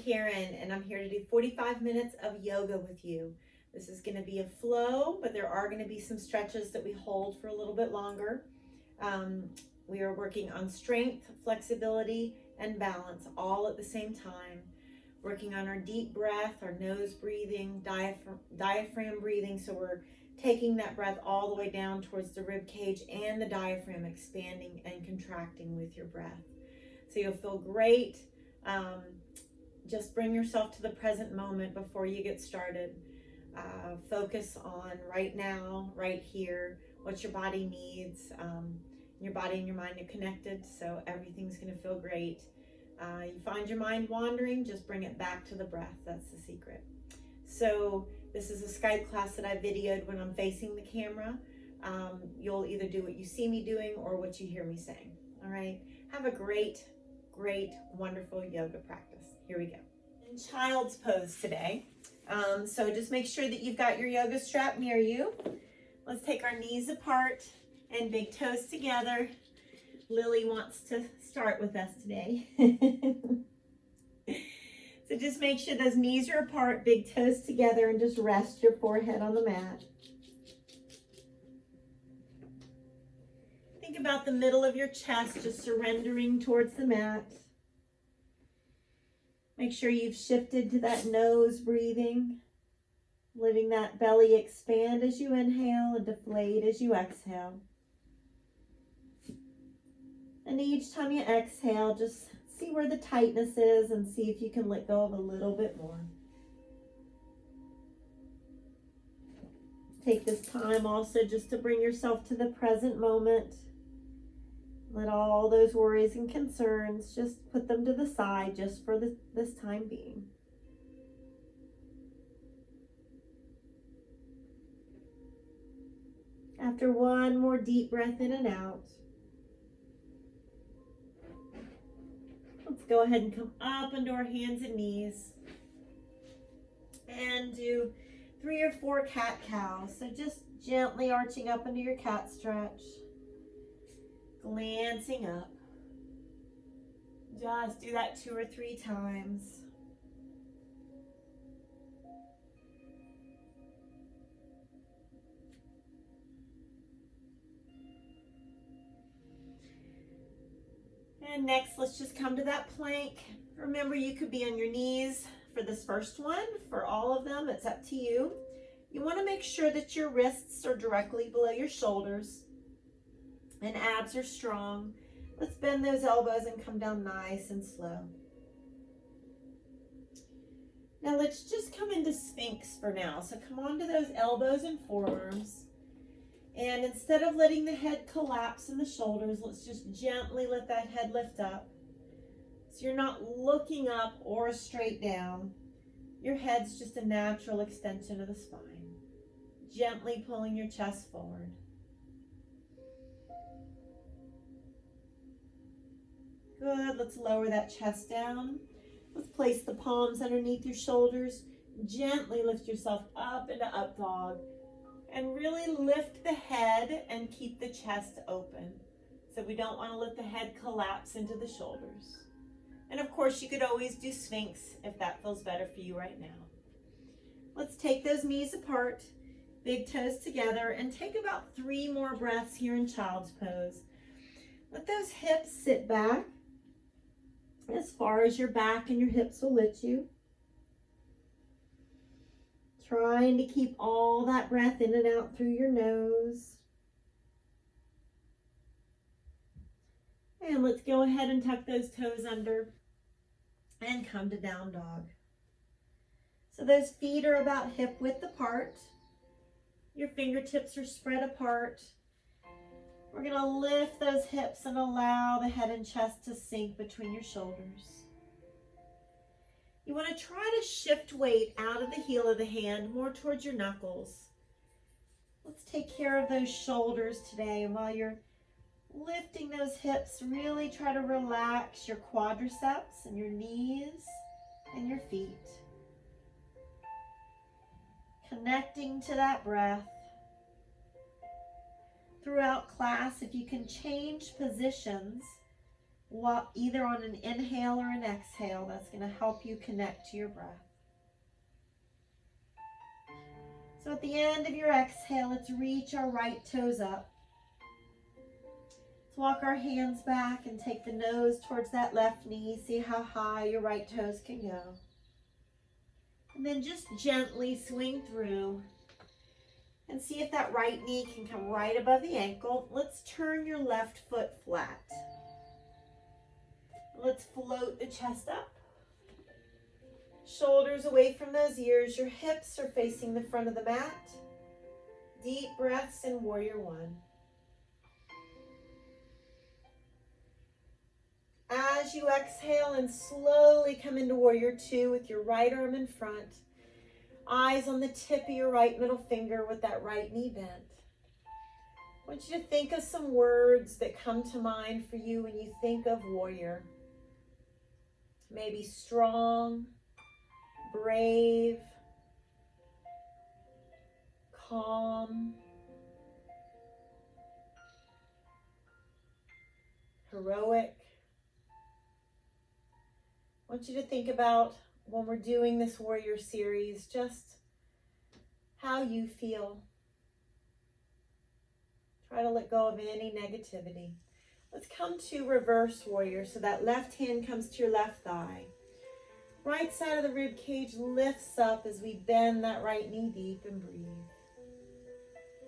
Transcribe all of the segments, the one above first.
Karen, and I'm here to do 45 minutes of yoga with you. This is going to be a flow, but there are going to be some stretches that we hold for a little bit longer. We are working on strength, flexibility, and balance all at the same time. Working on our deep breath, our nose breathing, diaphragm breathing. So we're taking that breath all the way down towards the rib cage and the diaphragm expanding and contracting with your breath. So you'll feel great. Just bring yourself to the present moment before you get started. Focus on right now, right here, what your body needs. Your body and your mind are connected, so everything's going to feel great. You find your mind wandering, just bring it back to the breath. That's the secret. So this is a Skype class that I videoed when I'm facing the camera. You'll either do what you see me doing or what you hear me saying. All right. Have a great, wonderful yoga practice. Here we go. In child's pose today. So just make sure that you've got your yoga strap near you. Let's take our knees apart and big toes together. Lily wants to start with us today. So just make sure those knees are apart, big toes together, and just rest your forehead on the mat. Think about the middle of your chest, just surrendering towards the mat. Make sure you've shifted to that nose breathing, letting that belly expand as you inhale and deflate as you exhale. And each time you exhale, just see where the tightness is and see if you can let go of a little bit more. Take this time also just to bring yourself to the present moment. Let all those worries and concerns, just put them to the side just for this time being. After one more deep breath in and out, let's go ahead and come up into our hands and knees and do 3 or 4 cat-cows. So just gently arching up into your cat stretch. Glancing up. Just do that 2 or 3 times. And next, let's just come to that plank. Remember, you could be on your knees for this first one. For all of them, it's up to you. You want to make sure that your wrists are directly below your shoulders and abs are strong. Let's bend those elbows and come down nice and slow. Now let's just come into Sphinx for now. So come onto those elbows and forearms. And instead of letting the head collapse in the shoulders, let's just gently let that head lift up. So you're not looking up or straight down. Your head's just a natural extension of the spine. Gently pulling your chest forward. Good, let's lower that chest down. Let's place the palms underneath your shoulders. Gently lift yourself up into up dog. And really lift the head and keep the chest open. So we don't want to let the head collapse into the shoulders. And of course, you could always do Sphinx if that feels better for you right now. Let's take those knees apart, big toes together, and take about 3 more breaths here in child's pose. Let those hips sit back as far as your back and your hips will let you. Trying to keep all that breath in and out through your nose. And let's go ahead and tuck those toes under and come to down dog. So those feet are about hip width apart. Your fingertips are spread apart. We're going to lift those hips and allow the head and chest to sink between your shoulders. You want to try to shift weight out of the heel of the hand more towards your knuckles. Let's take care of those shoulders today. And while you're lifting those hips, really try to relax your quadriceps and your knees and your feet. Connecting to that breath. Throughout class, if you can change positions either on an inhale or an exhale. That's going to help you connect to your breath. So at the end of your exhale, let's reach our right toes up. Let's walk our hands back and take the nose towards that left knee. See how high your right toes can go. And then just gently swing through and see if that right knee can come right above the ankle. Let's turn your left foot flat. Let's float the chest up. Shoulders away from those ears. Your hips are facing the front of the mat. Deep breaths in Warrior One. As you exhale and slowly come into Warrior Two with your right arm in front, eyes on the tip of your right middle finger with that right knee bent. I want you to think of some words that come to mind for you when you think of warrior. Maybe strong, brave, calm, heroic. I want you to think about, when we're doing this warrior series, just how you feel. Try to let go of any negativity. Let's come to reverse warrior. So that left hand comes to your left thigh. Right side of the rib cage lifts up as we bend that right knee deep and breathe.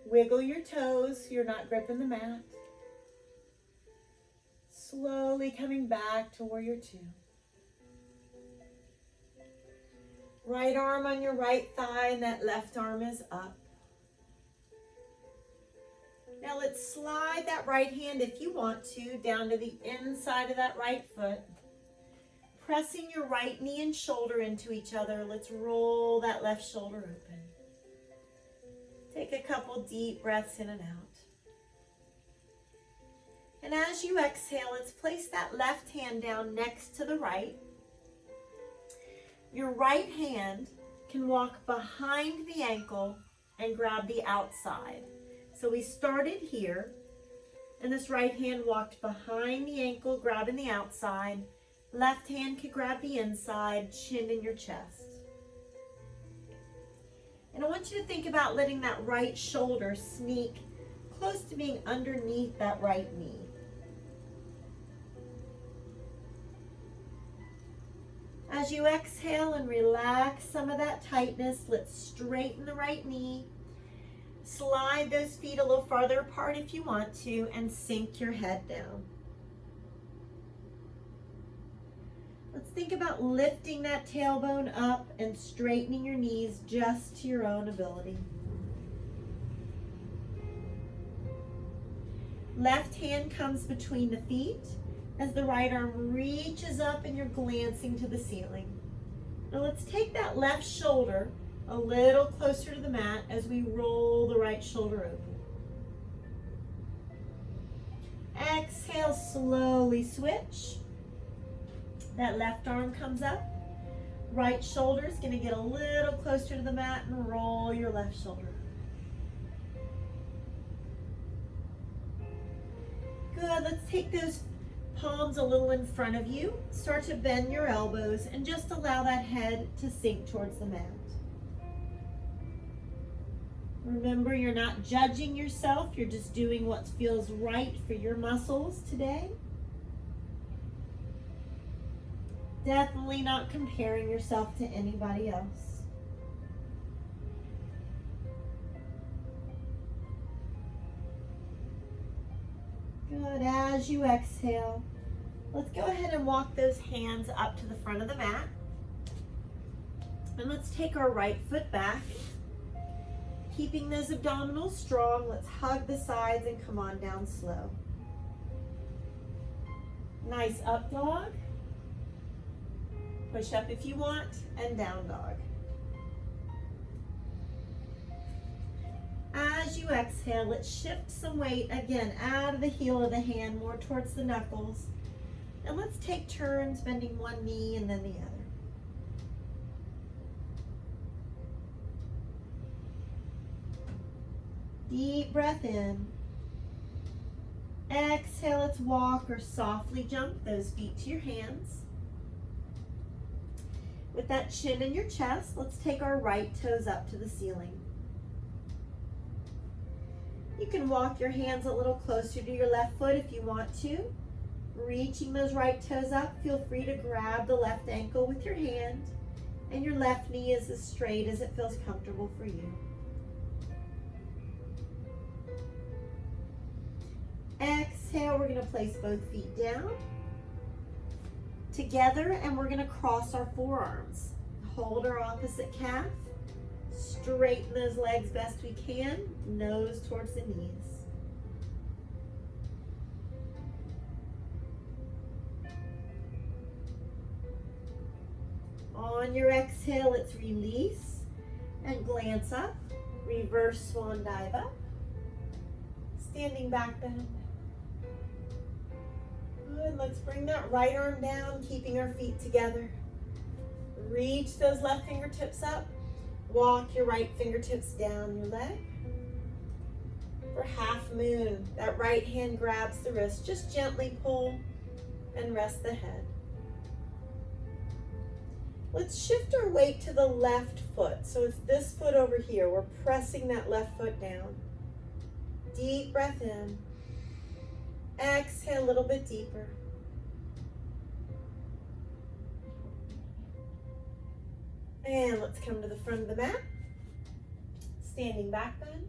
Wiggle your toes so you're not gripping the mat. Slowly coming back to Warrior Two. Right arm on your right thigh and that left arm is up. Now let's slide that right hand, if you want to, down to the inside of that right foot. Pressing your right knee and shoulder into each other, let's roll that left shoulder open. Take a couple deep breaths in and out. And as you exhale, let's place that left hand down next to the right. Your right hand can walk behind the ankle and grab the outside. So we started here, and this right hand walked behind the ankle, grabbing the outside. Left hand can grab the inside, chin in your chest. And I want you to think about letting that right shoulder sneak close to being underneath that right knee. As you exhale and relax some of that tightness, let's straighten the right knee. Slide those feet a little farther apart if you want to, and sink your head down. Let's think about lifting that tailbone up and straightening your knees just to your own ability. Left hand comes between the feet as the right arm reaches up and you're glancing to the ceiling. Now let's take that left shoulder a little closer to the mat as we roll the right shoulder open. Exhale, slowly switch. That left arm comes up. Right shoulder is going to get a little closer to the mat and roll your left shoulder. Good, let's take those palms a little in front of you. Start to bend your elbows and just allow that head to sink towards the mat. Remember, you're not judging yourself. You're just doing what feels right for your muscles today. Definitely not comparing yourself to anybody else. Good. As you exhale, let's go ahead and walk those hands up to the front of the mat. And let's take our right foot back. Keeping those abdominals strong, let's hug the sides and come on down slow. Nice up dog. Push up if you want, and down dog. As you exhale, let's shift some weight again out of the heel of the hand, more towards the knuckles. And let's take turns bending one knee and then the other. Deep breath in. Exhale, let's walk or softly jump those feet to your hands. With that chin in your chest, let's take our right toes up to the ceiling. You can walk your hands a little closer to your left foot if you want to. Reaching those right toes up, feel free to grab the left ankle with your hand, and your left knee is as straight as it feels comfortable for you. Exhale, we're going to place both feet down together, and we're going to cross our forearms. Hold our opposite calf. Straighten those legs best we can, nose towards the knees. On your exhale, let's release and glance up. Reverse swan dive up. Standing back bend. Good, let's bring that right arm down, keeping our feet together. Reach those left fingertips up. Walk your right fingertips down your leg. For half moon, that right hand grabs the wrist. Just gently pull and rest the head. Let's shift our weight to the left foot. So it's this foot over here. We're pressing that left foot down. Deep breath in. Exhale a little bit deeper. And let's come to the front of the mat. Standing back bend.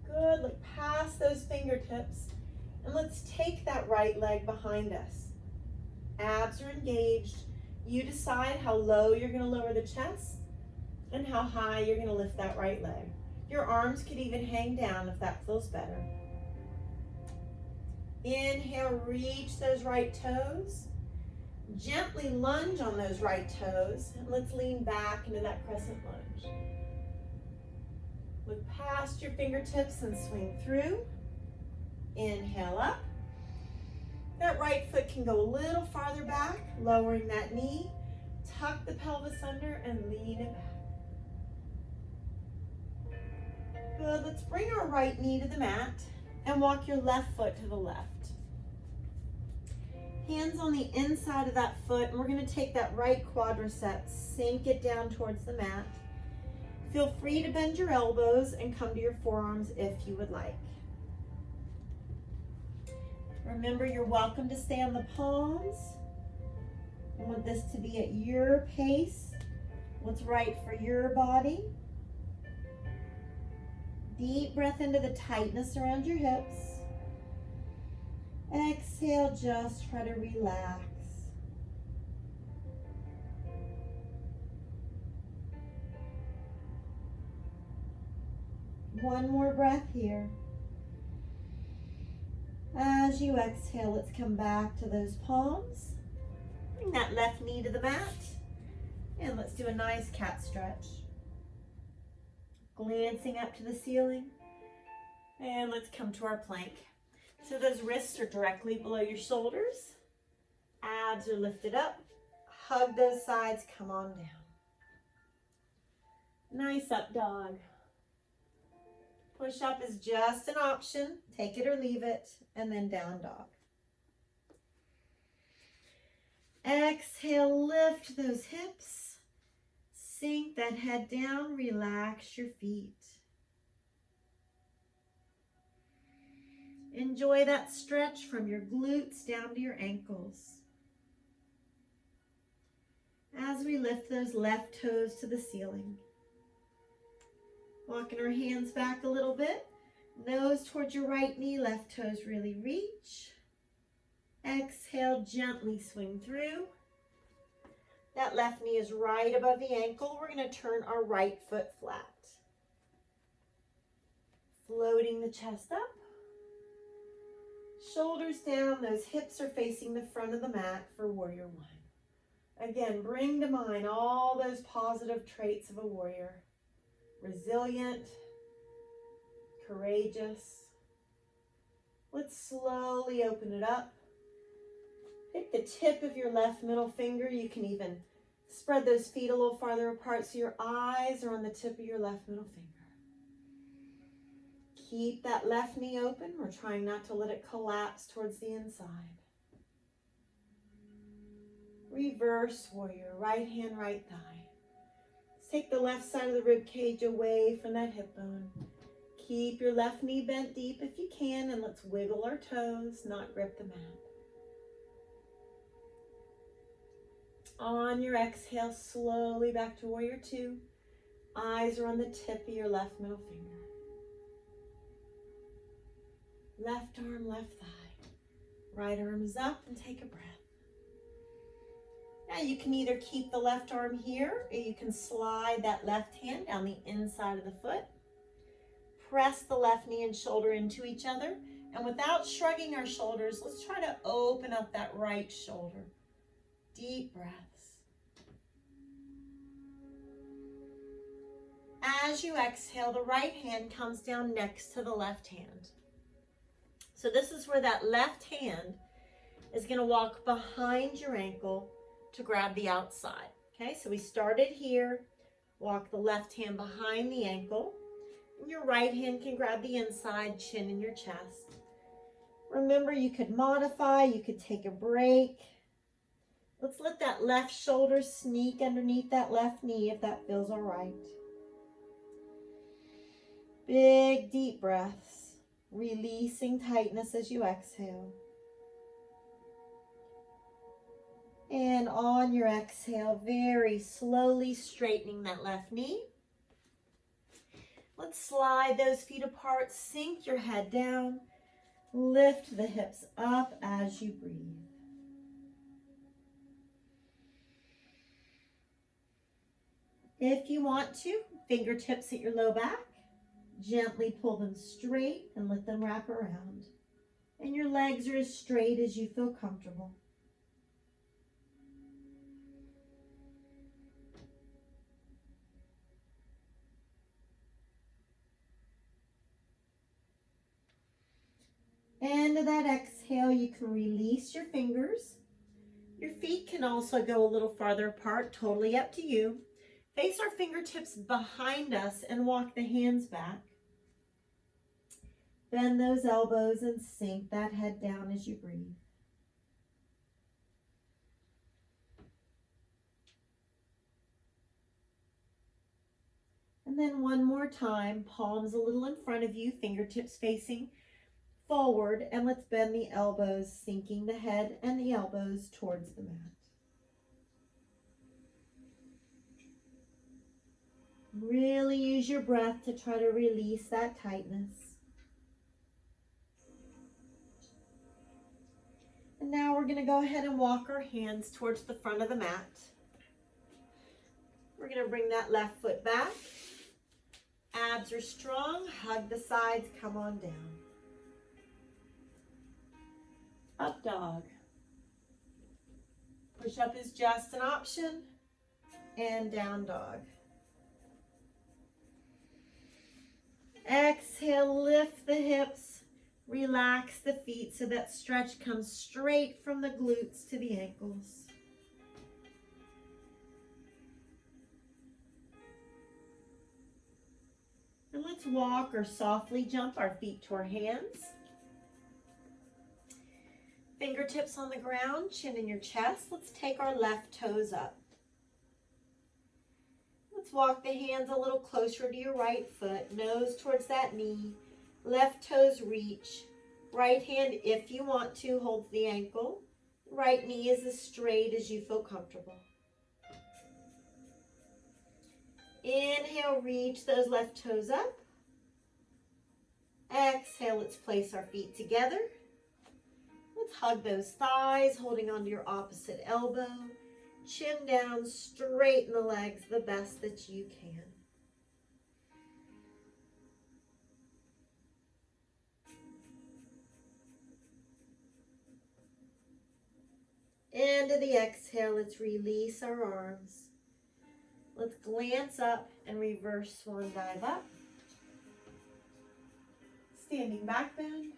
Good, look past those fingertips. And let's take that right leg behind us. Abs are engaged. You decide how low you're going to lower the chest and how high you're going to lift that right leg. Your arms could even hang down if that feels better. Inhale, reach those right toes. Gently lunge on those right toes, and let's lean back into that crescent lunge. Look past your fingertips and swing through. Inhale up. That right foot can go a little farther back, lowering that knee. Tuck the pelvis under and lean it back. Good, let's bring our right knee to the mat and walk your left foot to the left. Hands on the inside of that foot, and we're going to take that right quadricep, sink it down towards the mat. Feel free to bend your elbows and come to your forearms if you would like. Remember, you're welcome to stay on the palms. I want this to be at your pace, what's right for your body. Deep breath into the tightness around your hips. Exhale, just try to relax. One more breath here. As you exhale, let's come back to those palms. Bring that left knee to the mat. And let's do a nice cat stretch. Glancing up to the ceiling. And let's come to our plank. So those wrists are directly below your shoulders. Abs are lifted up. Hug those sides, come on down. Nice up dog. Push up is just an option. Take it or leave it, and then down dog. Exhale, lift those hips. Sink that head down, relax your feet. Enjoy that stretch from your glutes down to your ankles. As we lift those left toes to the ceiling. Walking our hands back a little bit. Nose towards your right knee, left toes really reach. Exhale, gently swing through. That left knee is right above the ankle. We're going to turn our right foot flat. Floating the chest up. Shoulders down, those hips are facing the front of the mat for warrior one. Again, bring to mind all those positive traits of a warrior. Resilient, courageous. Let's slowly open it up. Pick the tip of your left middle finger. You can even spread those feet a little farther apart so your eyes are on the tip of your left middle finger. Keep that left knee open. We're trying not to let it collapse towards the inside. Reverse warrior, right hand, right thigh. Take the left side of the rib cage away from that hip bone. Keep your left knee bent deep if you can, and let's wiggle our toes, not grip the mat. On your exhale, slowly back to warrior two. Eyes are on the tip of your left middle finger. Left arm, left thigh. Right arm is up and take a breath. Now you can either keep the left arm here or you can slide that left hand down the inside of the foot. Press the left knee and shoulder into each other. And without shrugging our shoulders, let's try to open up that right shoulder. Deep breaths. As you exhale, the right hand comes down next to the left hand. So this is where that left hand is going to walk behind your ankle to grab the outside. Okay, so we started here. Walk the left hand behind the ankle. And your right hand can grab the inside, chin in your chest. Remember, you could modify, you could take a break. Let's let that left shoulder sneak underneath that left knee if that feels all right. Big deep breaths, releasing tightness as you exhale. And on your exhale, very slowly straightening that left knee. Let's slide those feet apart, sink your head down, lift the hips up as you breathe. If you want to, fingertips at your low back. Gently pull them straight and let them wrap around. And your legs are as straight as you feel comfortable. And to that exhale, you can release your fingers. Your feet can also go a little farther apart, totally up to you. Face our fingertips behind us and walk the hands back. Bend those elbows and sink that head down as you breathe. And then one more time, palms a little in front of you, fingertips facing forward, and let's bend the elbows, sinking the head and the elbows towards the mat. Really use your breath to try to release that tightness. And now we're going to go ahead and walk our hands towards the front of the mat. We're going to bring that left foot back. Abs are strong. Hug the sides. Come on down. Up dog. Push up is just an option. And down dog. Exhale, lift the hips. Relax the feet so that stretch comes straight from the glutes to the ankles. And let's walk or softly jump our feet to our hands. Fingertips on the ground, chin in your chest. Let's take our left toes up. Let's walk the hands a little closer to your right foot, nose towards that knee. Left toes reach. Right hand, if you want to, holds the ankle. Right knee is as straight as you feel comfortable. Inhale, reach those left toes up. Exhale, let's place our feet together. Let's hug those thighs, holding onto your opposite elbow. Chin down, straighten the legs the best that you can. Into the exhale, let's release our arms. Let's glance up and reverse swan dive up. Standing back bend.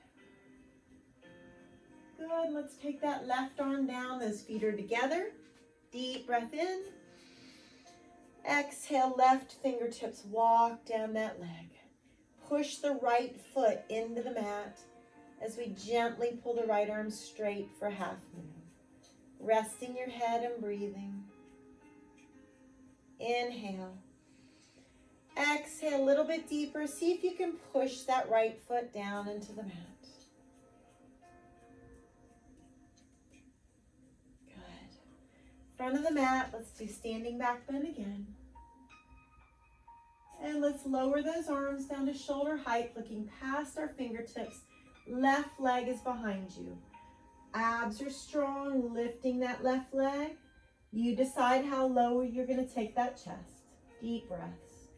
Good, let's take that left arm down, those feet are together. Deep breath in. Exhale, left fingertips walk down that leg. push the right foot into the mat as we gently pull the right arm straight for half moon. Resting your head and breathing. Inhale. Exhale a little bit deeper. See if you can push that right foot down into the mat. Good. Front of the mat, let's do standing back bend again. And let's lower those arms down to shoulder height, looking past our fingertips. Left leg is behind you. Abs are strong, lifting that left leg. You decide how low you're going to take that chest. Deep breaths.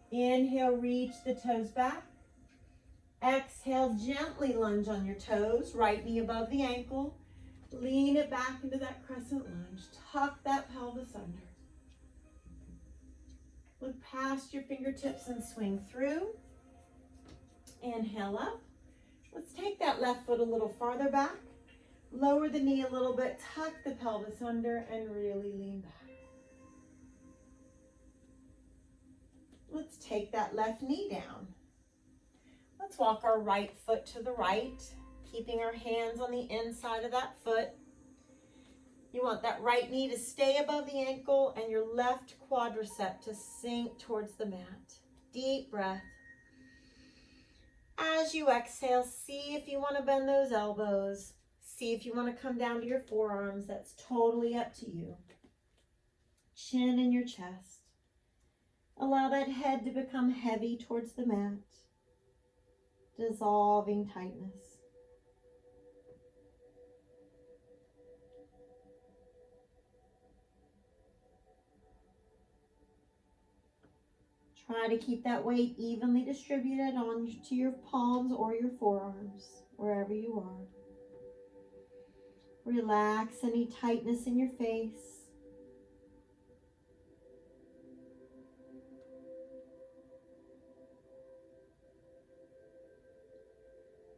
Inhale, reach the toes back. Exhale, gently lunge on your toes, right knee above the ankle. Lean it back into that crescent lunge. Tuck that pelvis under. Look past your fingertips and swing through. Inhale up. Let's take that left foot a little farther back. Lower the knee a little bit. Tuck the pelvis under and really lean back. Let's take that left knee down. Let's walk our right foot to the right, keeping our hands on the inside of that foot. You want that right knee to stay above the ankle and your left quadricep to sink towards the mat. Deep breath. As you exhale, see if you want to bend those elbows. See if you want to come down to your forearms. That's totally up to you. Chin in your chest. Allow that head to become heavy towards the mat. Dissolving tightness. Try to keep that weight evenly distributed onto your palms or your forearms, wherever you are. Relax any tightness in your face.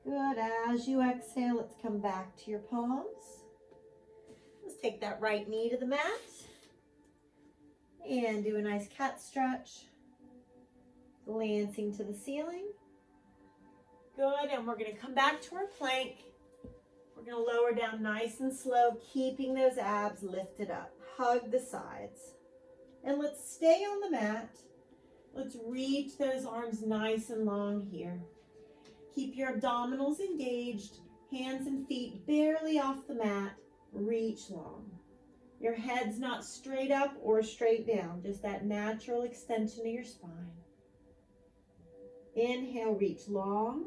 Good. As you exhale, let's come back to your palms. Let's take that right knee to the mat and do a nice cat stretch. Glancing to the ceiling. Good, and we're going to come back to our plank. We're going to lower down nice and slow, keeping those abs lifted up. Hug the sides. And let's stay on the mat. Let's reach those arms nice and long here. Keep your abdominals engaged, hands and feet barely off the mat. Reach long. Your head's not straight up or straight down, just that natural extension of your spine. Inhale, reach long.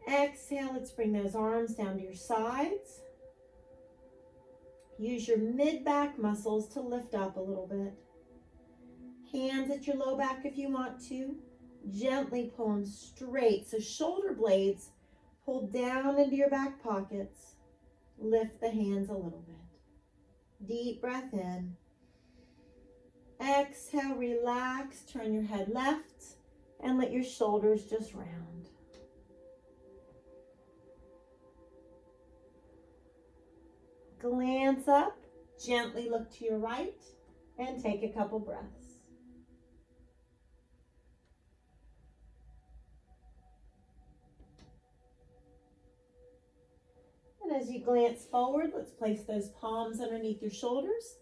Exhale, let's bring those arms down to your sides. Use your mid-back muscles to lift up a little bit. Hands at your low back if you want to. Gently pull them straight. So shoulder blades pull down into your back pockets. Lift the hands a little bit. Deep breath in. Exhale, relax, turn your head left. And let your shoulders just round. Glance up, gently look to your right, and take a couple breaths. And as you glance forward, let's place those palms underneath your shoulders.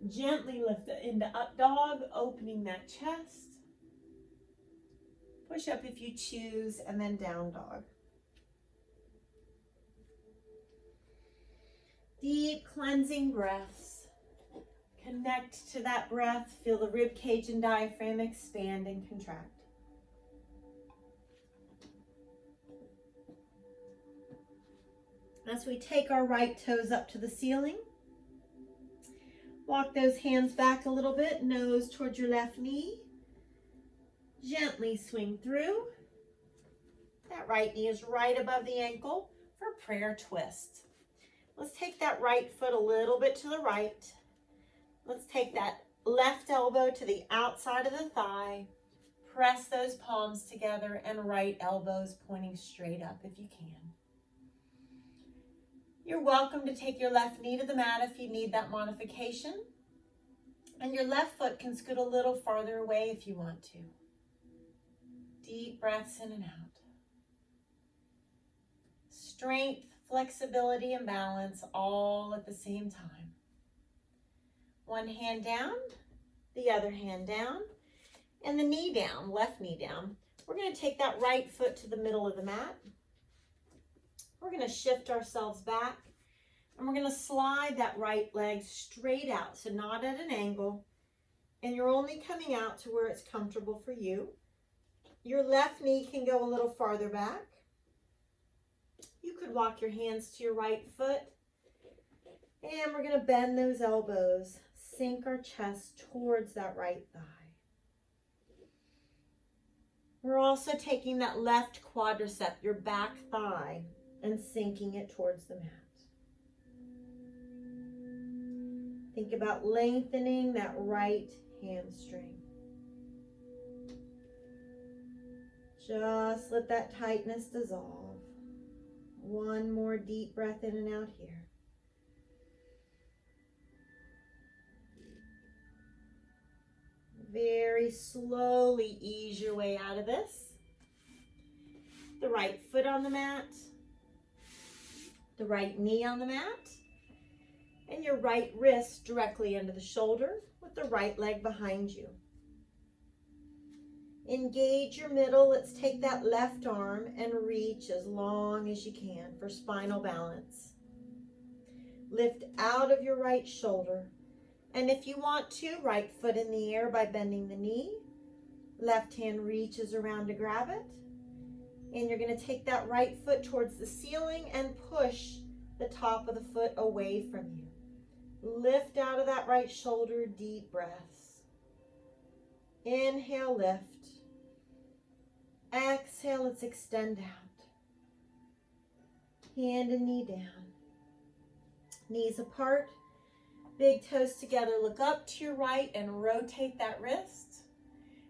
Gently lift it into up dog, opening that chest. Push up if you choose, and then down dog. Deep cleansing breaths. Connect to that breath. Feel the rib cage and diaphragm expand and contract. As we take our right toes up to the ceiling, walk those hands back a little bit, nose towards your left knee. Gently swing through. That right knee is right above the ankle for prayer twist. Let's take that right foot a little bit to the right. Let's take that left elbow to the outside of the thigh. Press those palms together and right elbows pointing straight up if you can. You're welcome to take your left knee to the mat if you need that modification. And your left foot can scoot a little farther away if you want to. Deep breaths in and out. Strength, flexibility, and balance all at the same time. One hand down, the other hand down, and the knee down, left knee down. We're going to take that right foot to the middle of the mat. We're going to shift ourselves back, and we're going to slide that right leg straight out, so not at an angle, and you're only coming out to where it's comfortable for you. Your left knee can go a little farther back. You could walk your hands to your right foot, and we're going to bend those elbows, sink our chest towards that right thigh. We're also taking that left quadricep, your back thigh, and sinking it towards the mat. Think about lengthening that right hamstring. Just let that tightness dissolve. One more deep breath in and out here. Very slowly ease your way out of this. The right foot on the mat, the right knee on the mat, and your right wrist directly under the shoulder with the right leg behind you. Engage your middle. Let's take that left arm and reach as long as you can for spinal balance. Lift out of your right shoulder. And if you want to, right foot in the air by bending the knee. Left hand reaches around to grab it. And you're going to take that right foot towards the ceiling and push the top of the foot away from you. Lift out of that right shoulder, deep breaths. Inhale, lift. Exhale, let's extend out. Hand and knee down. Knees apart. Big toes together. Look up to your right and rotate that wrist.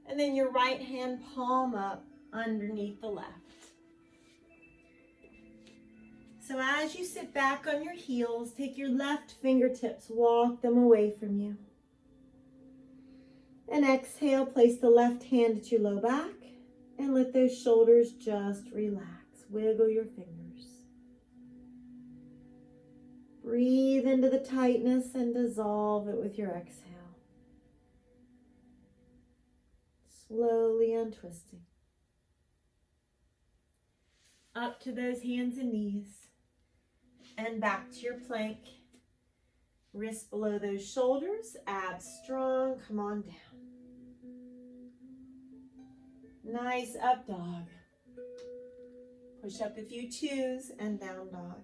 And then your right hand palm up underneath the left. So as you sit back on your heels, take your left fingertips, walk them away from you. And exhale, place the left hand at your low back and let those shoulders just relax. Wiggle your fingers. Breathe into the tightness and dissolve it with your exhale. Slowly untwisting. Up to those hands and knees. And back to your plank. Wrists below those shoulders. Abs strong. Come on down. Nice up dog. Push up if you choose and down dog.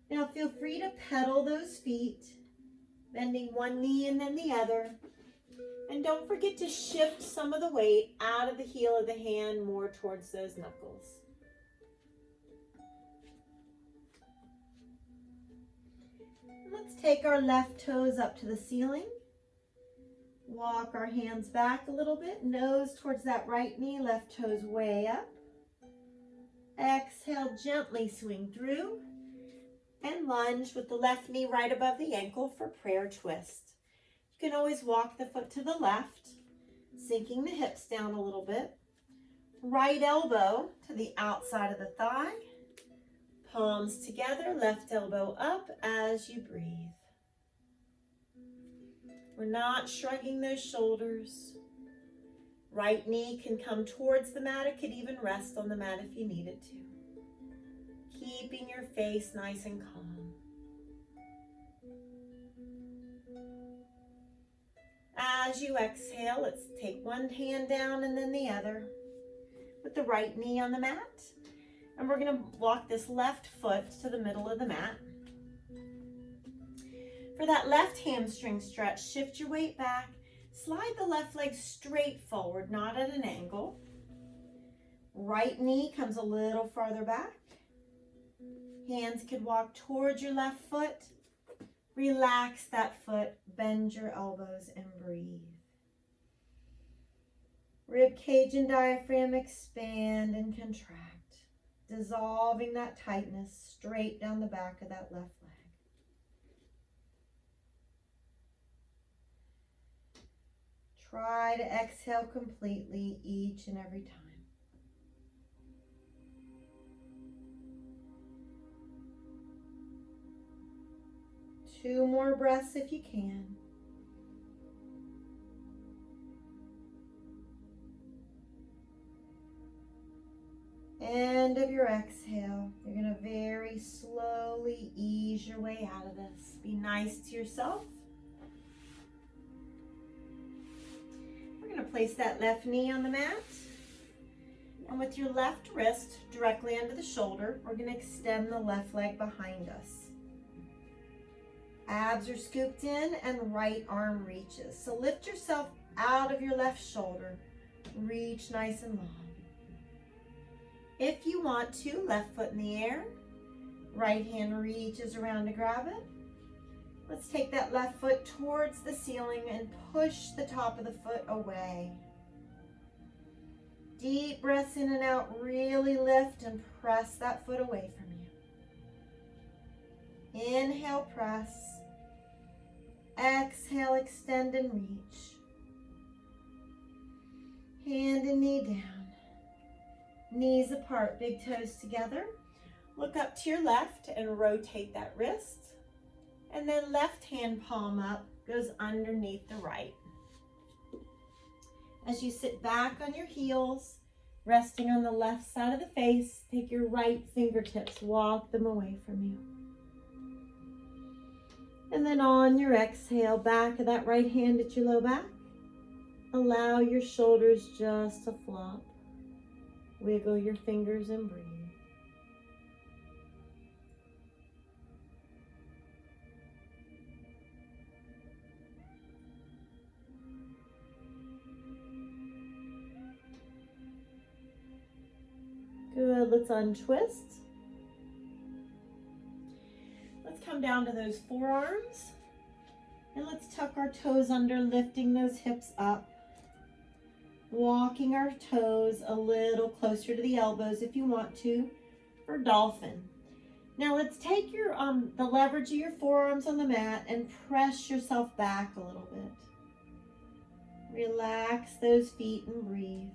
Now feel free to pedal those feet, bending one knee and then the other. And don't forget to shift some of the weight out of the heel of the hand more towards those knuckles. Let's take our left toes up to the ceiling. Walk our hands back a little bit, nose towards that right knee, left toes way up. Exhale, gently swing through. And lunge with the left knee right above the ankle for prayer twist. You can always walk the foot to the left, sinking the hips down a little bit. Right elbow to the outside of the thigh. Palms together, left elbow up as you breathe. We're not shrugging those shoulders. Right knee can come towards the mat. It could even rest on the mat if you need it to. Keeping your face nice and calm. As you exhale, let's take one hand down and then the other with the right knee on the mat. And we're going to walk this left foot to the middle of the mat. For that left hamstring stretch, shift your weight back. Slide the left leg straight forward, not at an angle. Right knee comes a little farther back. Hands could walk towards your left foot. Relax that foot, bend your elbows and breathe. Rib cage and diaphragm expand and contract, dissolving that tightness straight down the back of that left leg. Try to exhale completely each and every time. Two more breaths if you can. End of your exhale. You're going to very slowly ease your way out of this. Be nice to yourself. We're going to place that left knee on the mat. And with your left wrist directly under the shoulder, we're going to extend the left leg behind us. Abs are scooped in and right arm reaches. So lift yourself out of your left shoulder. Reach nice and long. If you want to, left foot in the air, right hand reaches around to grab it. Let's take that left foot towards the ceiling and push the top of the foot away. Deep breaths in and out, really lift and press that foot away from you. Inhale, press. Exhale, extend and reach. Hand and knee down. Knees apart, big toes together. Look up to your left and rotate that wrist. And then left hand palm up goes underneath the right. As you sit back on your heels, resting on the left side of the face, take your right fingertips, walk them away from you. And then on your exhale, back of that right hand at your low back. Allow your shoulders just to flop. Wiggle your fingers and breathe. Good, let's untwist. Let's come down to those forearms. And let's tuck our toes under, lifting those hips up. Walking our toes a little closer to the elbows if you want to, for dolphin. Now let's take your the leverage of your forearms on the mat and press yourself back a little bit. Relax those feet and breathe.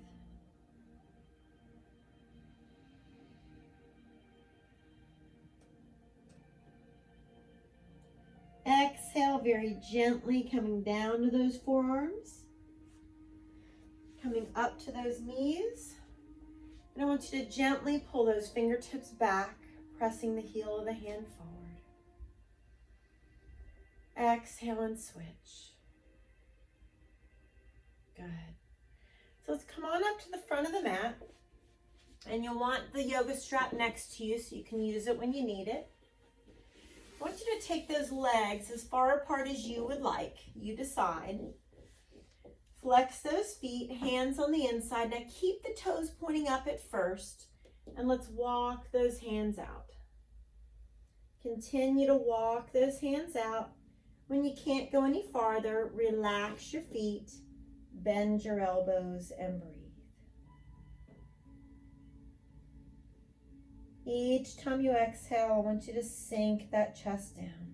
Exhale very gently, coming down to those forearms. Coming up to those knees. And I want you to gently pull those fingertips back, pressing the heel of the hand forward. Exhale and switch. Good. So let's come on up to the front of the mat. And you'll want the yoga strap next to you so you can use it when you need it. I want you to take those legs as far apart as you would like. You decide. Flex those feet, hands on the inside. Now keep the toes pointing up at first, and let's walk those hands out. Continue to walk those hands out. When you can't go any farther, relax your feet, bend your elbows, and breathe. Each time you exhale, I want you to sink that chest down.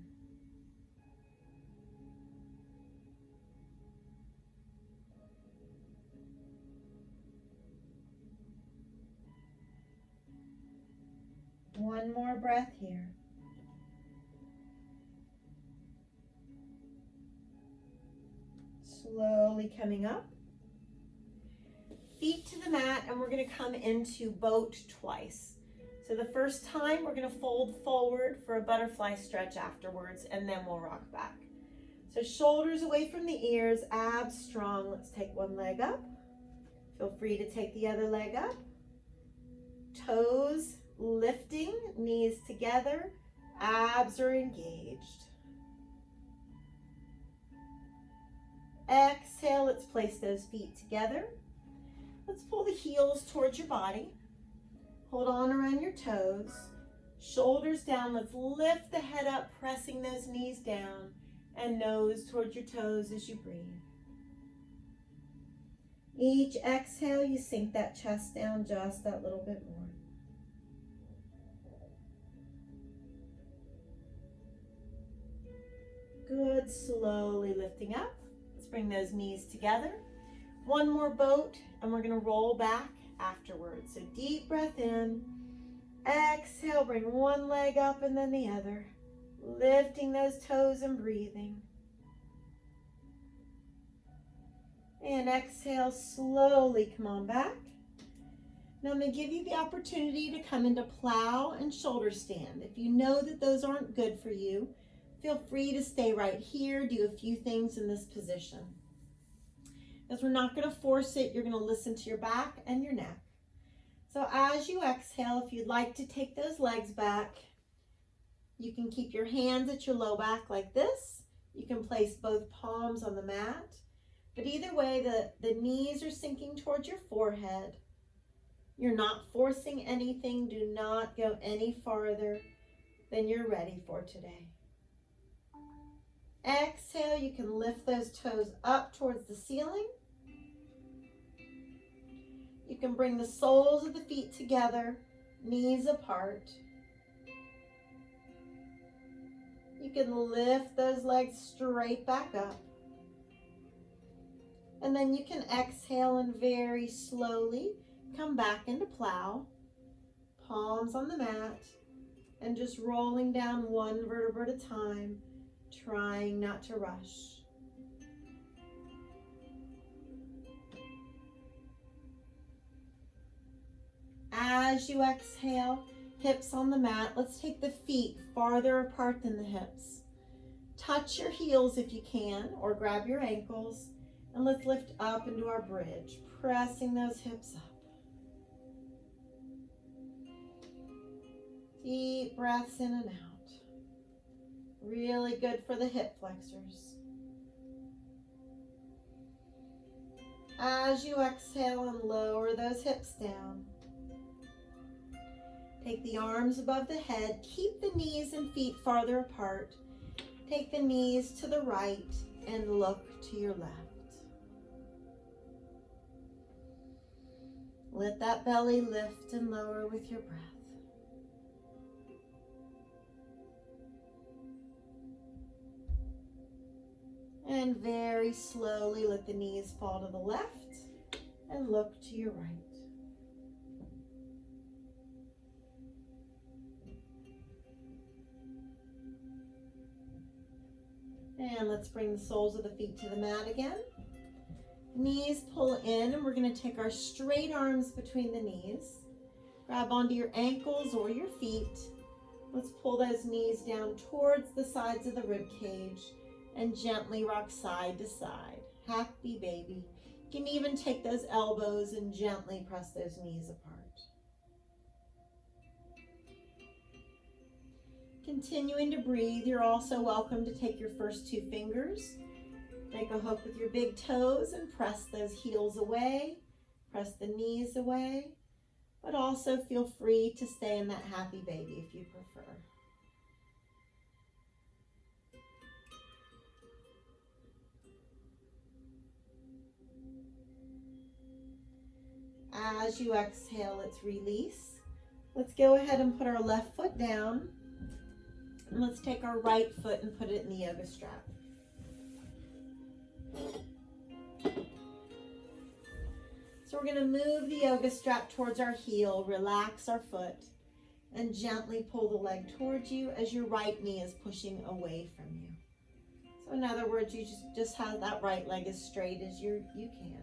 One more breath here. Slowly coming up. Feet to the mat, and we're going to come into boat twice. So the first time, we're going to fold forward for a butterfly stretch afterwards, and then we'll rock back. So shoulders away from the ears, abs strong. Let's take one leg up. Feel free to take the other leg up. Toes lifting, knees together, abs are engaged. Exhale, let's place those feet together. Let's pull the heels towards your body. Hold on around your toes. Shoulders down, let's lift the head up, pressing those knees down, and nose towards your toes as you breathe. Each exhale, you sink that chest down just that little bit more. Good, slowly lifting up. Let's bring those knees together. One more boat, and we're gonna roll back afterwards. So deep breath in, exhale, bring one leg up and then the other, lifting those toes and breathing. And exhale, slowly come on back. Now I'm going to give you the opportunity to come into plow and shoulder stand. If you know that those aren't good for you, feel free to stay right here, do a few things in this position. As we're not going to force it, you're going to listen to your back and your neck. So as you exhale, if you'd like to take those legs back, you can keep your hands at your low back like this. You can place both palms on the mat. But either way, the knees are sinking towards your forehead. You're not forcing anything. Do not go any farther than you're ready for today. Exhale, you can lift those toes up towards the ceiling. You can bring the soles of the feet together, knees apart. You can lift those legs straight back up. And then you can exhale and very slowly come back into plow, palms on the mat, and just rolling down one vertebra at a time, trying not to rush. As you exhale, hips on the mat, let's take the feet farther apart than the hips. Touch your heels if you can, or grab your ankles, and let's lift up into our bridge, pressing those hips up. Deep breaths in and out. Really good for the hip flexors. As you exhale and lower those hips down, take the arms above the head. Keep the knees and feet farther apart. Take the knees to the right and look to your left. Let that belly lift and lower with your breath. And very slowly let the knees fall to the left and look to your right. And let's bring the soles of the feet to the mat again. Knees pull in, and we're going to take our straight arms between the knees. Grab onto your ankles or your feet. Let's pull those knees down towards the sides of the rib cage and gently rock side to side. Happy baby. You can even take those elbows and gently press those knees apart. Continuing to breathe, you're also welcome to take your first two fingers, make a hook with your big toes and press those heels away, press the knees away, but also feel free to stay in that happy baby if you prefer. As you exhale, let's release. Let's go ahead and put our left foot down. And let's take our right foot and put it in the yoga strap. So we're going to move the yoga strap towards our heel, relax our foot, and gently pull the leg towards you as your right knee is pushing away from you. So in other words, you just have that right leg as straight as you can.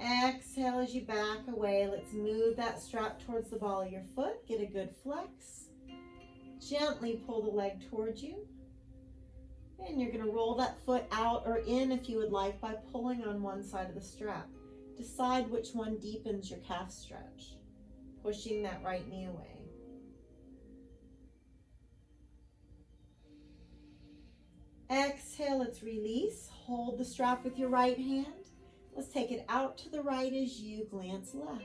Exhale as you back away. Let's move that strap towards the ball of your foot. Get a good flex. Gently pull the leg towards you. And you're going to roll that foot out or in if you would like by pulling on one side of the strap. Decide which one deepens your calf stretch. Pushing that right knee away. Exhale, let's release. Hold the strap with your right hand. Let's take it out to the right as you glance left.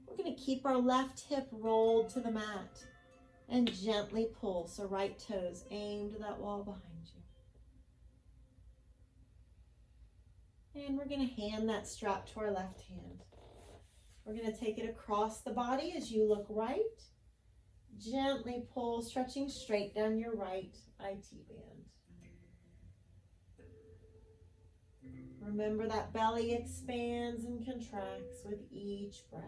We're going to keep our left hip rolled to the mat and gently pull. So right toes aim to that wall behind you. And we're going to hand that strap to our left hand. We're going to take it across the body as you look right Gently pull, stretching straight down your right IT band. Remember that belly expands and contracts with each breath.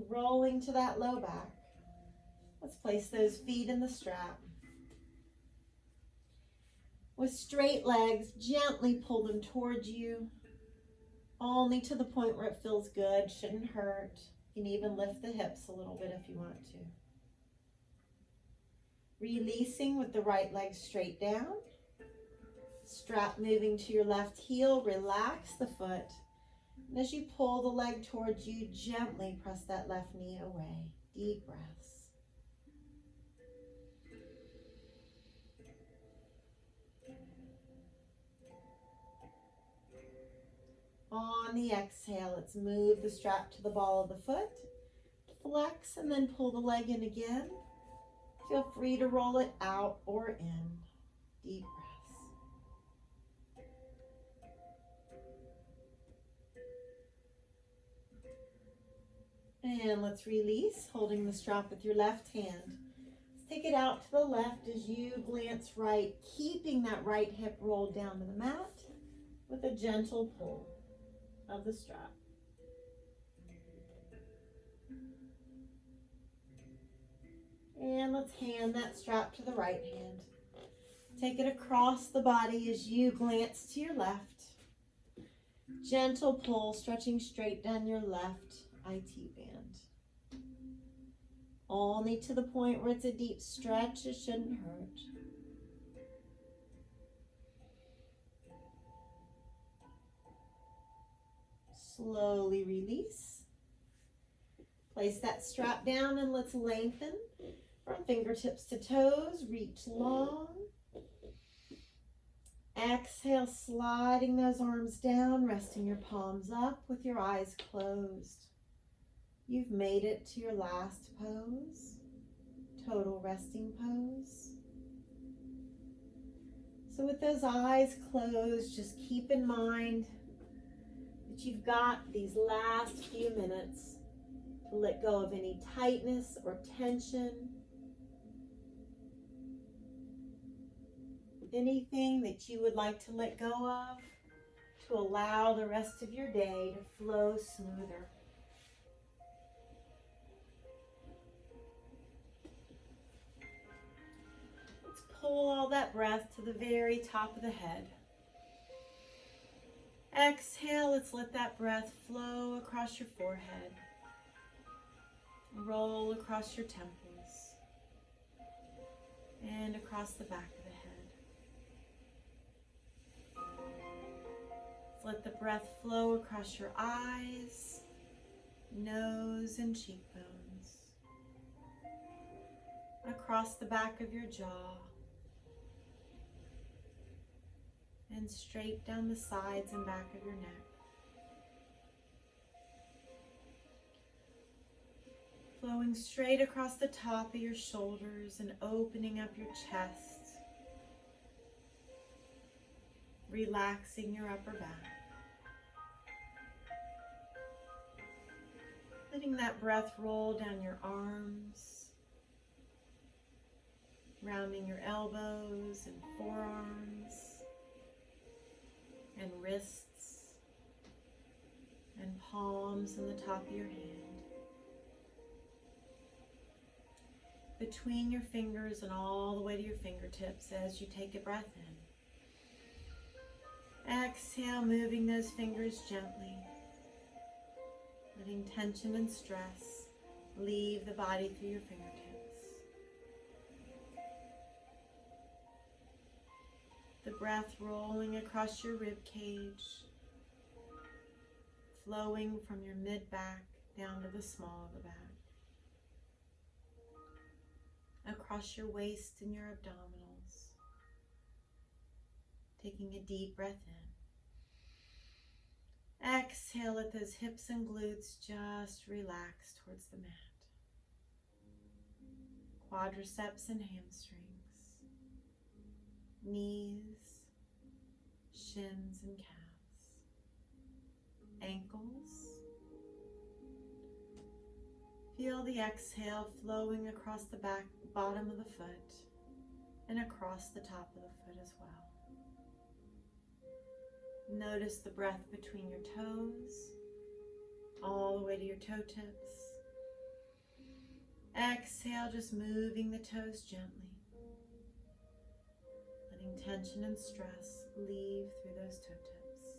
Rolling to that low back. Let's place those feet in the strap. With straight legs, gently pull them towards you, only to the point where it feels good, shouldn't hurt. You can even lift the hips a little bit if you want to. Releasing with the right leg straight down. Strap moving to your left heel, relax the foot. And as you pull the leg towards you, gently press that left knee away. Deep breaths. On the exhale, let's move the strap to the ball of the foot. Flex and then pull the leg in again. Feel free to roll it out or in. Deep breaths. And let's release, holding the strap with your left hand. Let's take it out to the left as you glance right, keeping that right hip rolled down to the mat with a gentle pull of the strap. And let's hand that strap to the right hand. Take it across the body as you glance to your left. Gentle pull, stretching straight down your left IT band. Only to the point where it's a deep stretch, it shouldn't hurt. Slowly release. Place that strap down and let's lengthen from fingertips to toes. Reach long. Exhale, sliding those arms down, resting your palms up with your eyes closed. You've made it to your last pose, total resting pose. So with those eyes closed, just keep in mind that you've got these last few minutes to let go of any tightness or tension. Anything that you would like to let go of to allow the rest of your day to flow smoother. Let's pull all that breath to the very top of the head. Exhale, let's let that breath flow across your forehead. Roll across your temples and across the back of the head. Let the breath flow across your eyes, nose, and cheekbones, across the back of your jaw, and straight down the sides and back of your neck. Flowing straight across the top of your shoulders and opening up your chest, relaxing your upper back. Letting that breath roll down your arms, rounding your elbows and forearms and wrists and palms and the top of your hand. Between your fingers and all the way to your fingertips as you take a breath in. Exhale, moving those fingers gently. Letting tension and stress leave the body through your fingertips. The breath rolling across your rib cage, flowing from your mid-back down to the small of the back. Across your waist and your abdominals. Taking a deep breath in. Exhale, let those hips and glutes just relax towards the mat. Quadriceps and hamstrings, knees, shins and calves, ankles, Feel the exhale flowing across the bottom of the foot and across the top of the foot as well. Notice the breath between your toes, all the way to your toe tips. Exhale, just moving the toes gently, letting tension and stress leave through those toe tips.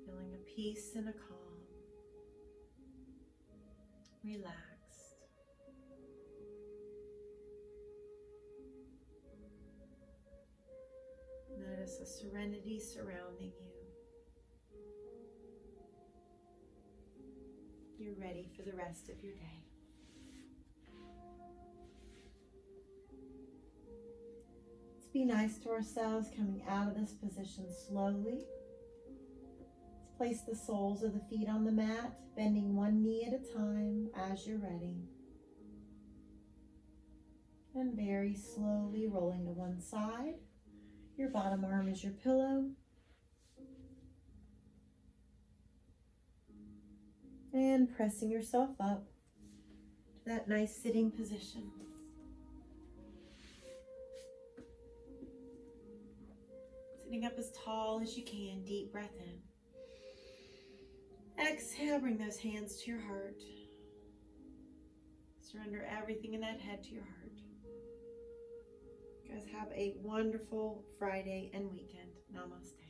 Feeling a peace and a calm, relaxed. Notice a serenity surrounding you. You're ready for the rest of your day. Let's be nice to ourselves coming out of this position slowly. Let's place the soles of the feet on the mat, bending one knee at a time as you're ready. And very slowly rolling to one side. Your bottom arm is your pillow. And pressing yourself up to that nice sitting position. Sitting up as tall as you can, deep breath in. Exhale, bring those hands to your heart. Surrender everything in that head to your heart. You guys have a wonderful Friday and weekend. Namaste.